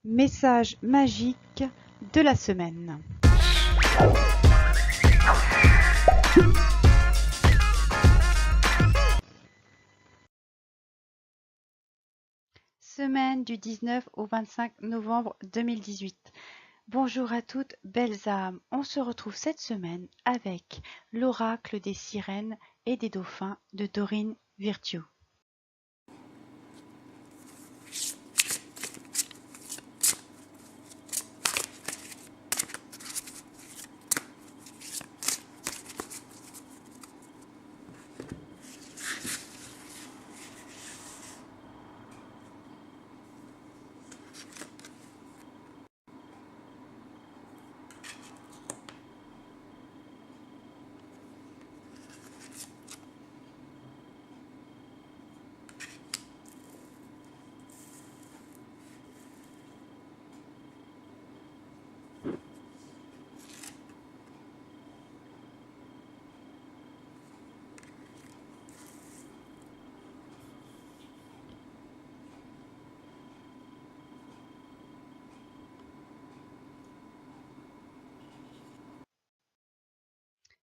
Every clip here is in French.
Message magique de la semaine. Semaine du 19 au 25 novembre 2018. Bonjour à toutes, belles âmes. On se retrouve cette semaine avec l'oracle des sirènes et des dauphins de Dorine Virtue.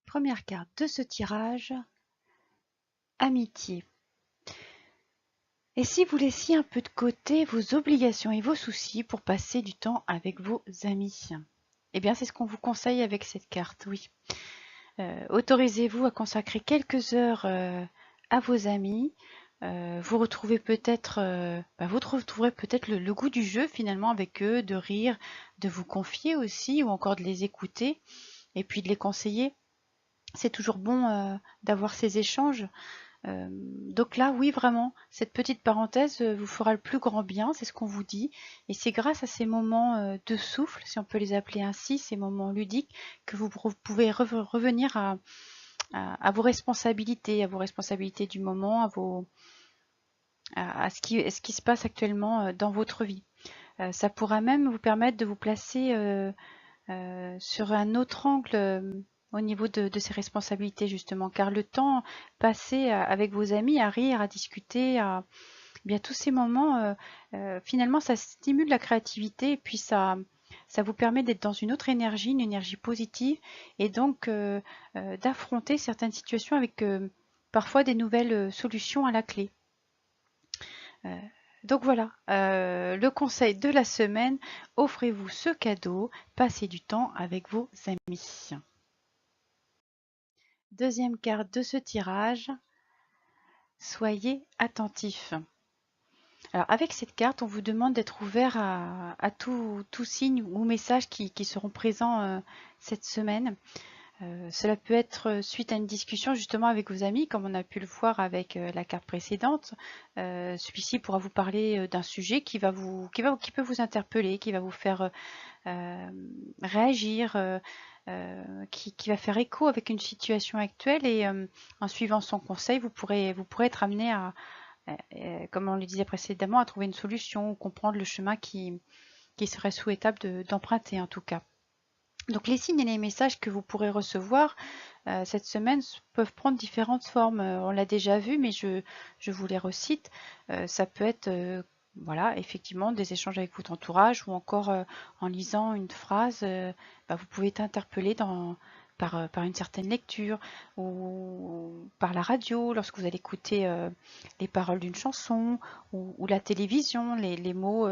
Première carte de ce tirage, amitié. Et si vous laissiez un peu de côté vos obligations et vos soucis pour passer du temps avec vos amis? Eh bien, c'est ce qu'on vous conseille avec cette carte, oui. Autorisez-vous à consacrer quelques heures à vos amis. Vous retrouverez peut-être le goût du jeu finalement avec eux, de rire, de vous confier aussi ou encore de les écouter et puis de les conseiller. C'est toujours bon d'avoir ces échanges. Donc là, oui, vraiment, cette petite parenthèse vous fera le plus grand bien, c'est ce qu'on vous dit. Et c'est grâce à ces moments de souffle, si on peut les appeler ainsi, ces moments ludiques, que vous pouvez revenir à vos responsabilités du moment, à ce qui se passe actuellement dans votre vie. Ça pourra même vous permettre de vous placer sur un autre angle au niveau de ces responsabilités justement, car le temps passé avec vos amis, à rire, à discuter, bien tous ces moments, finalement ça stimule la créativité et puis ça vous permet d'être dans une autre énergie, une énergie positive et donc d'affronter certaines situations avec parfois des nouvelles solutions à la clé. Donc voilà, le conseil de la semaine, offrez-vous ce cadeau, passez du temps avec vos amis. Deuxième carte de ce tirage, soyez attentifs. Alors avec cette carte, on vous demande d'être ouvert à tout signe ou message qui seront présents cette semaine. Cela peut être suite à une discussion justement avec vos amis, comme on a pu le voir avec la carte précédente. Celui-ci pourra vous parler d'un sujet qui peut vous interpeller, qui va vous faire réagir, qui va faire écho avec une situation actuelle et en suivant son conseil, vous pourrez être amené à, comme on le disait précédemment, à trouver une solution ou comprendre le chemin qui serait souhaitable d'emprunter en tout cas. Donc les signes et les messages que vous pourrez recevoir cette semaine peuvent prendre différentes formes. On l'a déjà vu, mais je vous les recite. Ça peut être voilà, effectivement, des échanges avec votre entourage ou encore en lisant une phrase, vous pouvez être interpellé par une certaine lecture ou par la radio lorsque vous allez écouter les paroles d'une chanson ou la télévision, les mots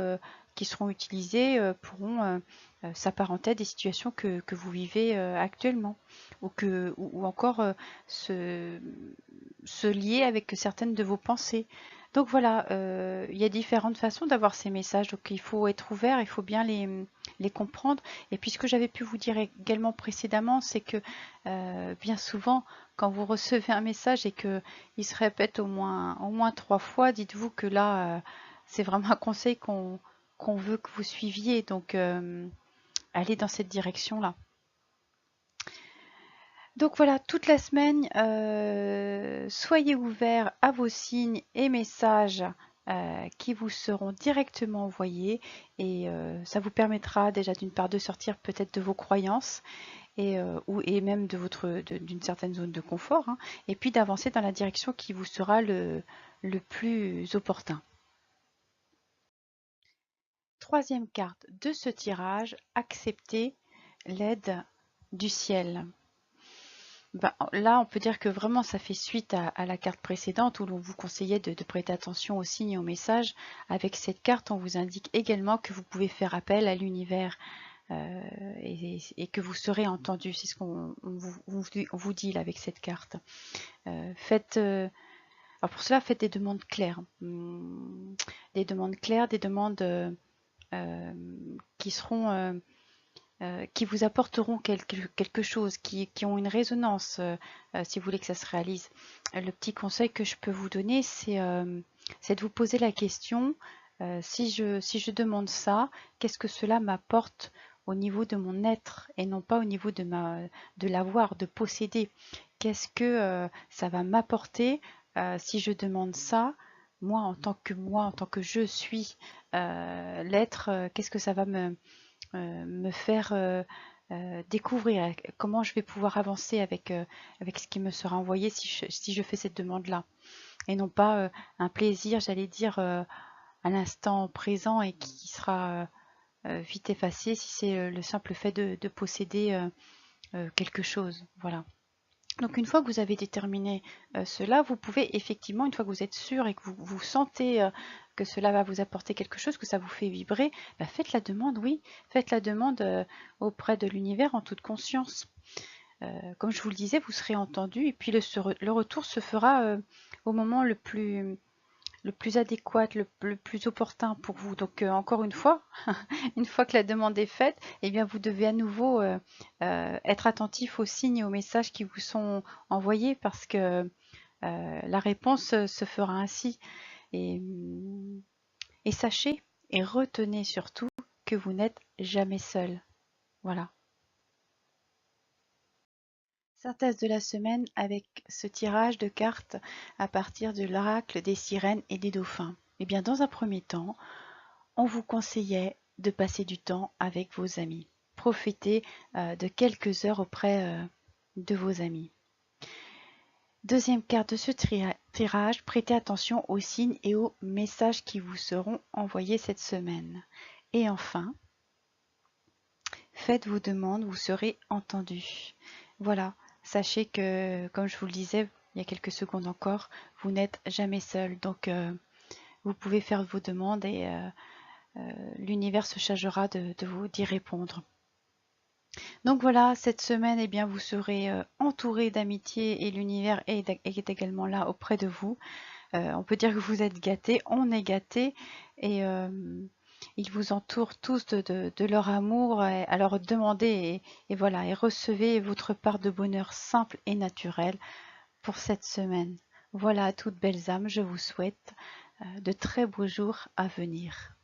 qui seront utilisés pourront s'apparenter à des situations que vous vivez actuellement ou encore se lier avec certaines de vos pensées. Donc voilà, il y a différentes façons d'avoir ces messages, donc il faut être ouvert, il faut bien les comprendre. Et puis ce que j'avais pu vous dire également précédemment, c'est que bien souvent, quand vous recevez un message et qu'il se répète au moins 3 fois, dites-vous que là, c'est vraiment un conseil qu'on veut que vous suiviez, donc allez dans cette direction-là. Donc voilà, toute la semaine, soyez ouverts à vos signes et messages qui vous seront directement envoyés et ça vous permettra déjà d'une part de sortir peut-être de vos croyances et même d'une certaine zone de confort hein, et puis d'avancer dans la direction qui vous sera le plus opportun. troisième carte de ce tirage, accepter l'aide du ciel. Là, on peut dire que vraiment ça fait suite à la carte précédente où l'on vous conseillait de prêter attention aux signes et aux messages. Avec cette carte, on vous indique également que vous pouvez faire appel à l'univers et que vous serez entendu. C'est ce qu'on vous dit là avec cette carte. Alors pour cela, faites des demandes claires. Des demandes claires, des demandes qui seront... qui vous apporteront quelque chose, qui ont une résonance, si vous voulez que ça se réalise. Le petit conseil que je peux vous donner, c'est de vous poser la question, si je demande ça, qu'est-ce que cela m'apporte au niveau de mon être et non pas au niveau de l'avoir, de posséder. Qu'est-ce que ça va m'apporter si je demande ça, moi, en tant que je suis l'être, qu'est-ce que ça va me faire découvrir, comment je vais pouvoir avancer avec ce qui me sera envoyé si je fais cette demande-là. Et non pas un plaisir, j'allais dire, à l'instant présent et qui sera vite effacé si c'est le simple fait de posséder quelque chose. Voilà. Donc une fois que vous avez déterminé cela, vous pouvez effectivement, une fois que vous êtes sûr et que vous sentez que cela va vous apporter quelque chose, que ça vous fait vibrer, faites la demande, oui, faites la demande auprès de l'univers en toute conscience. Comme je vous le disais, vous serez entendu et puis le retour se fera au moment le plus adéquat, le plus opportun pour vous. Donc encore une fois, une fois que la demande est faite, eh bien vous devez à nouveau être attentif aux signes et aux messages qui vous sont envoyés parce que la réponse se fera ainsi. Et sachez et retenez surtout que vous n'êtes jamais seul. Voilà. Synthèse de la semaine avec ce tirage de cartes à partir de l'oracle des sirènes et des dauphins. Eh bien, dans un premier temps, on vous conseillait de passer du temps avec vos amis. Profitez de quelques heures auprès de vos amis. Deuxième carte de ce tirage, prêtez attention aux signes et aux messages qui vous seront envoyés cette semaine. Et enfin, faites vos demandes, vous serez entendu. Voilà, sachez que, comme je vous le disais il y a quelques secondes encore, vous n'êtes jamais seul. Donc, vous pouvez faire vos demandes et l'univers se chargera d'y répondre. Donc voilà, cette semaine, eh bien, vous serez entouré d'amitié et l'univers est également là auprès de vous. On peut dire que vous êtes gâtés, on est gâtés et ils vous entourent tous de leur amour. Alors demandez et voilà, et recevez votre part de bonheur simple et naturel pour cette semaine. Voilà, à toutes belles âmes, je vous souhaite de très beaux jours à venir.